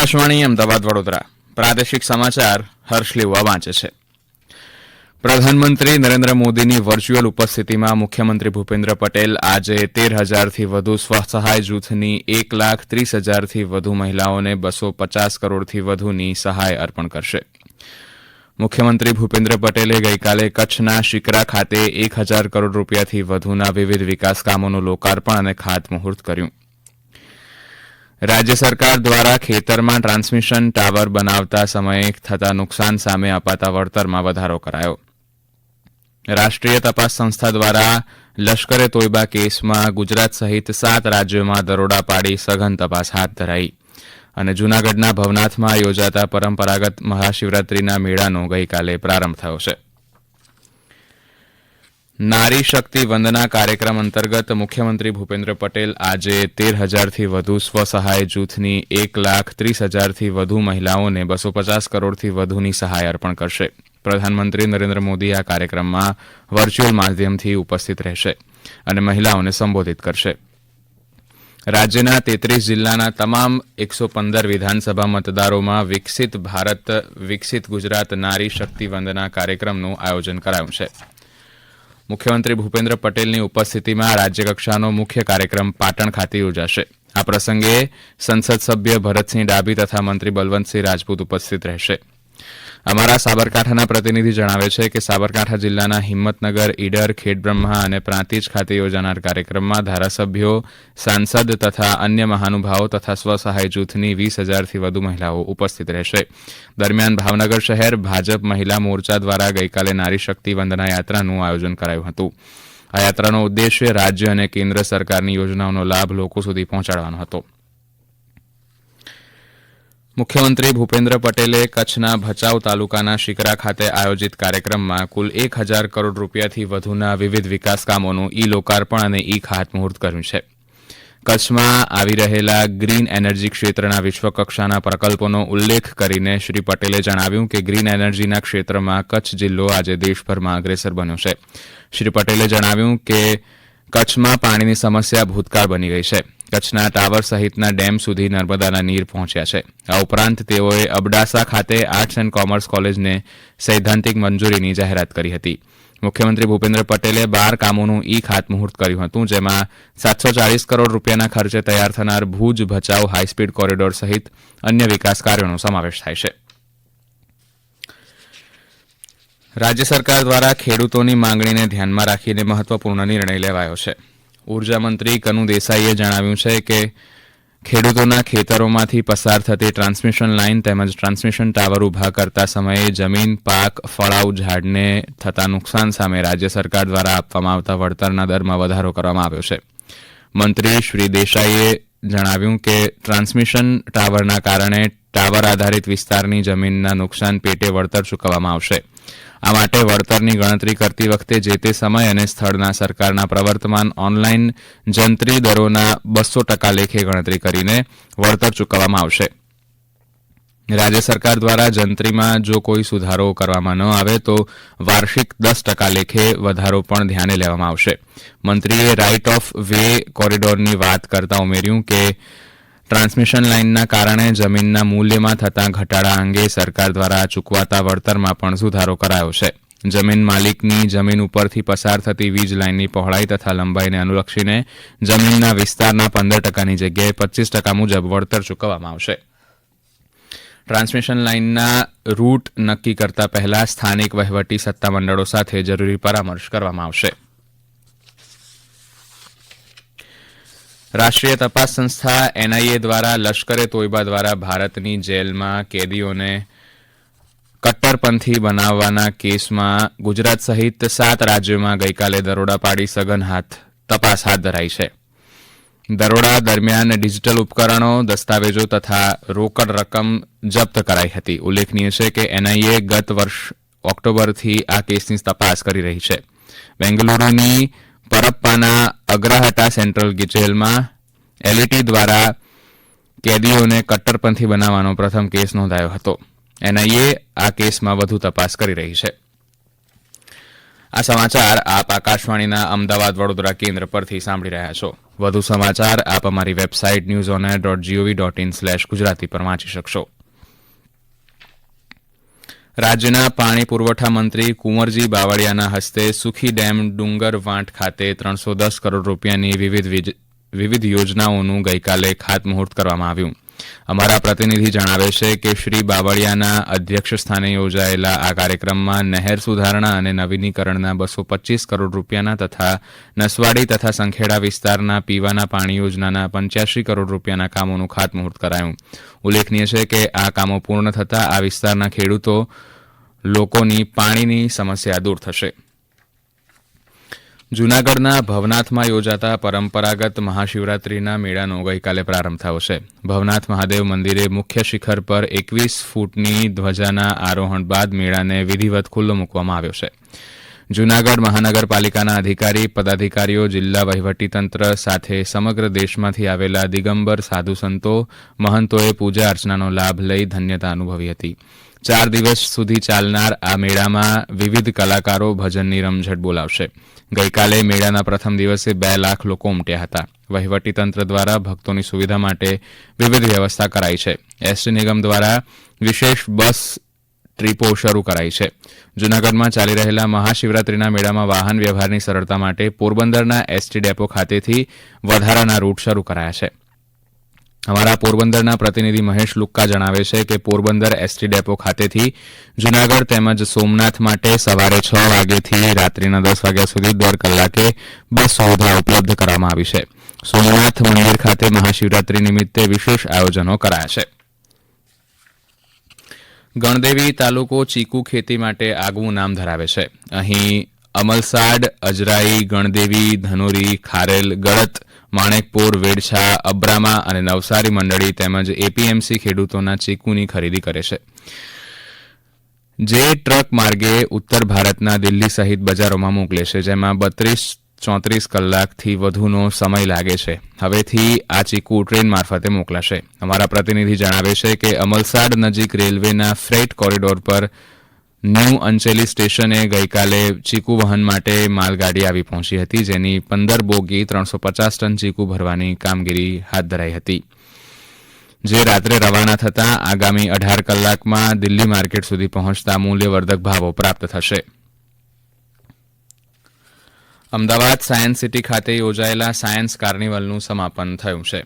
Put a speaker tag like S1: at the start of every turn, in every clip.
S1: આકાશવાણી અમદાવાદ વડોદરા પ્રાદેશિક સમાચાર હર્ષ લેવા વાંચે છે. પ્રધાનમંત્રી નરેન્દ્ર મોદીની વર્ચ્યુઅલ ઉપસ્થિતિમાં મુખ્યમંત્રી ભૂપેન્દ્ર પટેલ આજે 13,000થી વધુ સ્વસહાય જૂથની 1,30,000થી વધુ મહિલાઓને 250 કરોડથી વધુની સહાય અર્પણ કરશે. મુખ્યમંત્રી ભૂપેન્દ્ર પટેલે ગઈકાલે કચ્છના શિકરા ખાતે 1,000 કરોડ રૂપિયાથી વધુના વિવિધ વિકાસ કામોનું લોકાર્પણ અને ખાતમુહૂર્ત કર્યું. રાજ્ય સરકાર દ્વારા ખેતરમાં ટ્રાન્સમિશન ટાવર બનાવતા સમયે થતા નુકસાન સામે અપાતા વળતરમાં વધારો કરાયો. રાષ્ટ્રીય તપાસ સંસ્થા દ્વારા લશ્કરે તોયબા કેસમાં ગુજરાત સહિત 7 રાજ્યોમાં દરોડા પાડી સઘન તપાસ હાથ ધરાઈ અને જૂનાગઢના ભવનાથમાં યોજાતા પરંપરાગત મહાશિવરાત્રીના મેળાનો ગઈકાલે પ્રારંભ થયો છે. નારી શક્તિ વંદના કાર્યક્રમ અંતર્ગત મુખ્યમંત્રી ભૂપેન્દ્ર પટેલ આજે 13,000થી વધુ સ્વસહાય જૂથની 1,30,000થી વધુ મહિલાઓને 250 કરોડથી વધુની સહાય અર્પણ કરશે. પ્રધાનમંત્રી નરેન્દ્ર મોદી આ કાર્યક્રમમાં વર્ચ્યુઅલ માધ્યમથી ઉપસ્થિત રહેશે અને મહિલાઓને સંબોધિત કરશે. રાજ્યના 33 જિલ્લાના તમામ 115 વિધાનસભા મતદારોમાં વિકસિત ભારત વિકસિત ગુજરાત નારી શક્તિ વંદના કાર્યક્રમનું આયોજન કરાયું છે. મુખ્યમંત્રી ભૂપેન્દ્ર પટેલની ઉપસ્થિતિમાં રાજ્યકક્ષાનો મુખ્ય કાર્યક્રમ પાટણ ખાતે યોજાશે. આ પ્રસંગે સંસદ સભ્ય ભરતસિંહ ડાભી તથા મંત્રી બલવંતસિંહ રાજપૂત ઉપસ્થિત રહેશે. અમારા સાબરકાંઠાના પ્રતિનિધિ જણાવે છે કે સાબરકાંઠા જિલ્લાના હિંમતનગર, ઈડર, ખેડબ્રહ્મા અને પ્રાંતિજ ખાતે યોજાનાર કાર્યક્રમમાં ધારાસભ્યો, સાંસદ તથા અન્ય મહાનુભાવો તથા સ્વસહાય જૂથની 20,000થી વધુ મહિલાઓ ઉપસ્થિત રહેશે. દરમિયાન ભાવનગર શહેર ભાજપ મહિલા મોરચા દ્વારા ગઈકાલે નારી શક્તિ વંદના યાત્રાનું આયોજન કરાયું હતું. આ યાત્રાનો ઉદ્દેશ્ય રાજ્ય અને કેન્દ્ર સરકારની યોજનાઓનો લાભ લોકો સુધી પહોંચાડવાનો હતો. મુખ્યમંત્રી ભૂપેન્દ્ર પટેલે કચ્છના ભચાઉ તાલુકાના શિકરા ખાતે આયોજિત કાર્યક્રમમાં કુલ 1,000 કરોડ રૂપિયાથી વધુના વિવિધ વિકાસ કામોનું ઈ લોકાર્પણ અને ઈ ખાતમુહૂર્ત કર્યું છે. કચ્છમાં આવી રહેલા ગ્રીન એનર્જી ક્ષેત્રના વિશ્વકક્ષાના પ્રકલ્પોનો ઉલ્લેખ કરીને શ્રી પટેલે જણાવ્યું કે ગ્રીન એનર્જીના ક્ષેત્રમાં કચ્છ જિલ્લો આજે દેશભરમાં અગ્રેસર બન્યો છે. શ્રી પટેલે જણાવ્યું કે કચ્છમાં પાણીની સમસ્યા ભૂતકાળ બની ગઈ છે. કચ્છના ટાવર સહિતના ડેમ સુધી નર્મદાના નીર પહોંચ્યા છે. આ ઉપરાંત તેઓએ અબડાસા ખાતે આર્ટ્સ એન્ડ કોમર્સ કોલેજને સૈદ્ધાંતિક મંજૂરીની જાહેરાત કરી હતી. મુખ્યમંત્રી ભૂપેન્દ્ર પટેલે 12 કામોનું ઈ ખાતમુહૂર્ત કર્યું હતું, જેમાં 740 કરોડ રૂપિયાના ખર્ચે તૈયાર થનાર ભુજ ભચાઉ હાઈસ્પીડ કોરિડોર સહિત અન્ય વિકાસ કાર્યોનો સમાવેશ થાય છે. રાજ્ય સરકાર દ્વારા ખેડૂતોની માંગણીને ધ્યાનમાં રાખીને મહત્વપૂર્ણ નિર્ણય લેવાયો છે. ઉર્જા મંત્રી કનુ દેસાઈએ જણાવ્યું છે કે ખેડૂતોના ખેતરોમાંથી પસાર થતી ટ્રાન્સમિશન લાઇન તેમજ ટ્રાન્સમિશન ટાવર ઊભા કરતા સમયે જમીન, પાક, ફળાઉ ઝાડને થતા નુકસાન સામે રાજ્ય સરકાર દ્વારા આપવામાં આવતા વળતરના દરમાં વધારો કરવામાં આવ્યો છે. મંત્રી શ્રી દેસાઈએ જણાવ્યું કે ટ્રાન્સમિશન ટાવરના કારણે ટાવર આધારિત વિસ્તારની જમીનના નુકસાન પેટે વળતર ચૂકવવામાં આવશે. આ માટે વળતરની ગણતરી કરતી વખતે જે તે સમય અને સ્થળના સરકારના પ્રવર્તમાન ઓનલાઈન જંત્રી દરોના 200% લેખે ગણતરી કરીને વળતર ચૂકવવામાં આવશે. રાજ્ય સરકાર દ્વારા જંત્રીમાં જો કોઈ સુધારો કરવામાં ન આવે તો વાર્ષિક 10% લેખે વધારો પણ ધ્યાને લેવામાં આવશે. મંત્રીએ રાઇટ ઓફ વે કોરિડોરની વાત કરતા ઉમેર્યું કે ટ્રાન્સમિશન લાઇનના કારણે જમીનના મૂલ્યમાં થતા ઘટાડા અંગે સરકાર દ્વારા ચૂકવાતા વળતરમાં પણ સુધારો કરાયો છે. જમીન માલિકની જમીન ઉપરથી પસાર થતી વીજ લાઇનની પહોળાઈ તથા લંબાઈને અનુલક્ષીને જમીનના વિસ્તારના 15%ની જગ્યાએ 25% મુજબ વળતર ચૂકવવામાં આવશે. ટ્રાન્સમિશન લાઇનના રૂટ નક્કી કરતા પહેલા સ્થાનિક વહીવટી સત્તામંડળો સાથે જરૂરી પરામર્શ કરવામાં આવશે. રાષ્ટ્રીય તપાસ સંસ્થા એનઆઈએ દ્વારા લશ્કરે તોયબા દ્વારા ભારતની જેલમાં કેદીઓને કટ્ટરપંથી બનાવવાના કેસમાં ગુજરાત સહિત 7 રાજ્યોમાં ગઈકાલે દરોડા પાડી સઘન તપાસ હાથ ધરાઈ છે. દરોડા દરમિયાન ડિજિટલ ઉપકરણો, દસ્તાવેજો તથા રોકડ રકમ જપ્ત કરાઈ હતી. ઉલ્લેખનીય છે કે એનઆઈએ ગત વર્ષ ઓક્ટોબરથી આ કેસની તપાસ કરી રહી છે. બેંગલુરુની પરપ્પાના અગ્રહટા સેન્ટ્રલ જેલમાં એલઈટી દ્વારા કેદીઓને કટ્ટરપંથી બનાવવાનો પ્રથમ કેસ નોંધાયો હતો. એનઆઈએ આ કેસમાં વધુ તપાસ કરી રહી છે. આ સમાચાર આપ આકાશવાણીના અમદાવાદ વડોદરા કેન્દ્ર પરથી સાંભળી રહ્યા છો. વધુ સમાચાર આપ અમારી વેબસાઇટ newsonair.gov.in/ગુજરાતી પર વાંચી શકશો. રાજ્યના પાણી પુરવઠા મંત્રી કુંવરજી બાવળિયાના હસ્તે સુખી ડેમ ડુંગર વાંટ ખાતે 310 કરોડ રૂપિયાની વિવિધ યોજનાઓનું ગઈકાલે ખાતમુહૂર્ત કરવામાં આવ્યું. અમારા પ્રતિનિધિ જણાવે છે કે શ્રી બાવળિયાના અધ્યક્ષસ્થાને યોજાયેલા આ કાર્યક્રમમાં નહેર સુધારણા અને નવીનીકરણના 225 કરોડ રૂપિયાના તથા નસવાડી તથા સંખેડા વિસ્તારના પીવાના પાણી યોજનાના 85 કરોડ રૂપિયાના કામોનું ખાતમુહૂર્ત કરાયું. ઉલ્લેખનીય છે કે આ કામો પૂર્ણ થતાં આ વિસ્તારના ખેડૂતો લોકોની પાણીની સમસ્યા દૂર થશે. જૂનાગઢના ભવનાથમાં યોજાતા પરંપરાગત મહાશિવરાત્રીના મેળાનો ગઈકાલે પ્રારંભ થયો છે. ભવનાથ મહાદેવ મંદિરે મુખ્ય શિખર પર 21 ફૂટની ધ્વજાના આરોહણ બાદ મેળાને વિધિવત ખુલ્લો મૂકવામાં આવ્યો છે. જૂનાગઢ મહાનગરપાલિકાના અધિકારી પદાધિકારીઓ, જિલ્લા વહીવટીતંત્ર સાથે સમગ્ર દેશમાંથી આવેલા દિગંબર સાધુ સંતો મહંતોએ પૂજા અર્ચનાનો લાભ લઈ ધન્યતા અનુભવી હતી. 4 દિવસ સુધી ચાલનાર આ મેળામાં વિવિધ કલાકારો ભજનની રમઝટ બોલાવશે. ગઈકાલે મેળાના પ્રથમ દિવસે 2 લાખ લોકો ઉમટ્યા હતા. વહીવટીતંત્ર દ્વારા ભક્તોની સુવિધા માટે વિવિધ વ્યવસ્થા કરાઈ છે. એસટી નિગમ દ્વારા વિશેષ બસ ટ્રીપો શરૂ કરાઈ છે. જૂનાગઢમાં ચાલી રહેલા મહાશિવરાત્રીના મેળામાં વાહન વ્યવહારની સરળતા માટે પોરબંદરના એસટી ડેપો ખાતેથી વધારાના રૂટ શરૂ કરાયા છે. અમારા પોરબંદરના પ્રતિનિધિ મહેશ લુક્કા જણાવે છે કે પોરબંદર એસટી ડેપો ખાતેથી જૂનાગઢ તેમજ સોમનાથ માટે સવારે 6 વાગ્યાથી રાત્રિના 10 વાગ્યા સુધી દર કલાકે બસ સુવિધા ઉપલબ્ધ કરવામાં આવી છે. સોમનાથ મંદિર ખાતે મહાશિવરાત્રી નિમિત્તે વિશેષ આયોજનો કરાયા છે. ગણદેવી તાલુકો ચીકુ ખેતી માટે આગવું નામ ધરાવે છે. અહીં અમલસાડ, અજરાઈ, ગણદેવી, ધનોરી, ખારેલ, ગળત, માણેકપુર, વેડછા, અબ્રામા અને નવસારી મંડળી તેમજ એપીએમસી ખેડૂતોના ચીકુની ખરીદી કરે છે. જે ટ્રક માર્ગે ઉત્તર ભારતના દિલ્હી સહિત બજારોમાં મોકલે છે, જેમાં 32-34 કલાકથી વધુનો સમય લાગે છે. હવેથી આ ચીકુ ટ્રેન મારફતે મોકલાશે. અમારા પ્રતિનિધિ જણાવે છે કે અમલસાડ નજીક રેલવેના ફ્રેટ કોરિડોર પર ન્યૂ અંચેલી સ્ટેશને ગઈકાલે ચીકુ વહન માટે માલગાડી આવી પહોંચી હતી, જેની 15 બોગી 350 ટન ચીકુ ભરવાની કામગીરી હાથ ધરાઈ હતી, જે રાત્રે રવાના થતાં આગામી 18 કલાકમાં દિલ્હી માર્કેટ સુધી પહોંચતા મૂલ્યવર્ધક ભાવો પ્રાપ્ત થશે. અમદાવાદ સાયન્સ સિટી ખાતે યોજાયેલા સાયન્સ કાર્નિવલનું સમાપન થયું છે.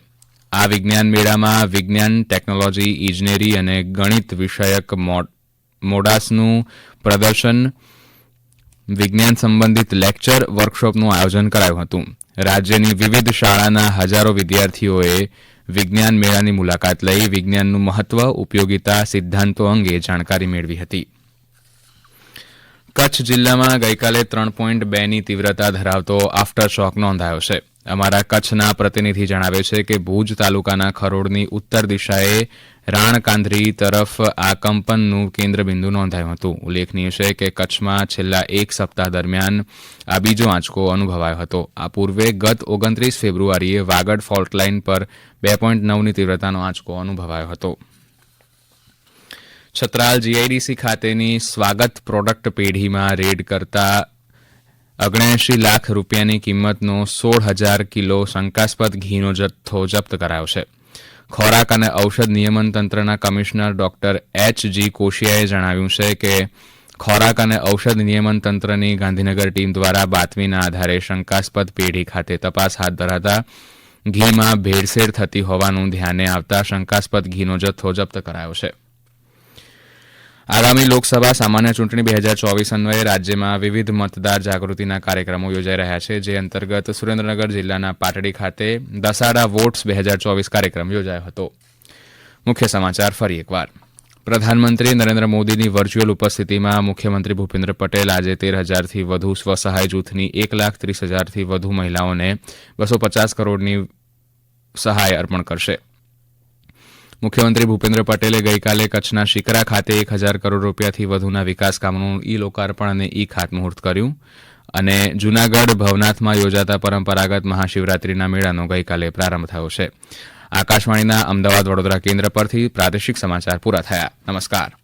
S1: આ વિજ્ઞાન મેળામાં વિજ્ઞાન, ટેકનોલોજી, ઇજનેરી અને ગણિત વિષયક મોડાસનું પ્રદર્શન, વિજ્ઞાન સંબંધિત લેક્ચર, વર્કશોપનું આયોજન કરાયું હતું. રાજ્યની વિવિધ શાળાના હજારો વિદ્યાર્થીઓએ વિજ્ઞાન મેળાની મુલાકાત લઈ વિજ્ઞાનનું મહત્વ, ઉપયોગિતા, સિદ્ધાંતો અંગે જાણકારી મેળવી હતી. કચ્છ જિલ્લામાં ગઈકાલે 3.2ની તીવ્રતા ધરાવતો આફ્ટરશોક નોંધાયો છે. અમારા કચ્છના પ્રતિનિધિ જણાવે છે કે ભુજ તાલુકાના ખરોડની ઉત્તર દિશાએ રાણકાંધરી તરફ આ કંપનનું કેન્દ્રબિંદુ નોંધાયું હતું. ઉલ્લેખનીય છે કે કચ્છમાં છેલ્લા 1 સપ્તાહ દરમિયાન આ બીજો આંચકો અનુભવાયો હતો. આ પૂર્વે ગત 29 ફેબ્રુઆરીએ વાગડ ફોલ્ટ લાઇન પર 2.9ની તીવ્રતાનો આંચકો અનુભવાયો હતો. છત્રાલ જીઆઈડીસી ખાતેની સ્વાગત પ્રોડક્ટ પેઢીમાં રેડ કરતા 79 લાખ રૂપિયાની કિંમતનો 16,000 કિલો શંકાસ્પદ ઘીનો જથ્થો જપ્ત કરાયો છે. ખોરાક અને ઔષધ નિયમન તંત્રના કમિશનર ડોક્ટર એચ.જી. કોશિયાએ જણાવ્યું છે કે ખોરાક અને ઔષધ નિયમન તંત્રની ગાંધીનગર ટીમ દ્વારા બાતમીના આધારે શંકાસ્પદ પેઢી ખાતે તપાસ હાથ ધરાતા ઘીમાં ભેળસેળ થતી હોવાનું ધ્યાને આવતા શંકાસ્પદ ઘીનો જથ્થો જપ્ત કરાયો છે. આગામી લોકસભા સામાન્ય ચૂંટણી 2024 અન્વયે રાજ્યમાં વિવિધ મતદાર જાગૃતિના કાર્યક્રમો યોજાઈ રહ્યા છે. જે અંતર્ગત સુરેન્દ્રનગર જિલ્લાના પાટડી ખાતે દસાડા વોટ્સ 2024 કાર્યક્રમ યોજાયો હતો. મુખ્ય સમાચાર ફરી એકવાર. પ્રધાનમંત્રી નરેન્દ્ર મોદીની વર્ચ્યુઅલ ઉપસ્થિતિમાં મુખ્યમંત્રી ભૂપેન્દ્ર પટેલ આજે 13,000થી વધુ સ્વસહાય જૂથની 1,30,000થી વધુ મહિલાઓને 250 કરોડની સહાય અર્પણ કરશે. મુખ્યમંત્રી ભૂપેન્દ્ર પટેલે ગઈકાલે કચ્છના શિકરા ખાતે 1,000 કરોડ રૂપિયાથી વધુના વિકાસ કામોનું ઈ લોકાર્પણ અને ઈ ખાતમુહૂર્ત કર્યું અને જૂનાગઢ ભવનાથમાં યોજાતા પરંપરાગત મહાશિવરાત્રીના મેળાનો ગઈકાલે પ્રારંભ થયો છે. આકાશવાણીના અમદાવાદ વડોદરા કેન્દ્ર પરથી પ્રાદેશિક સમાચાર પૂરા થયા. નમસ્કાર.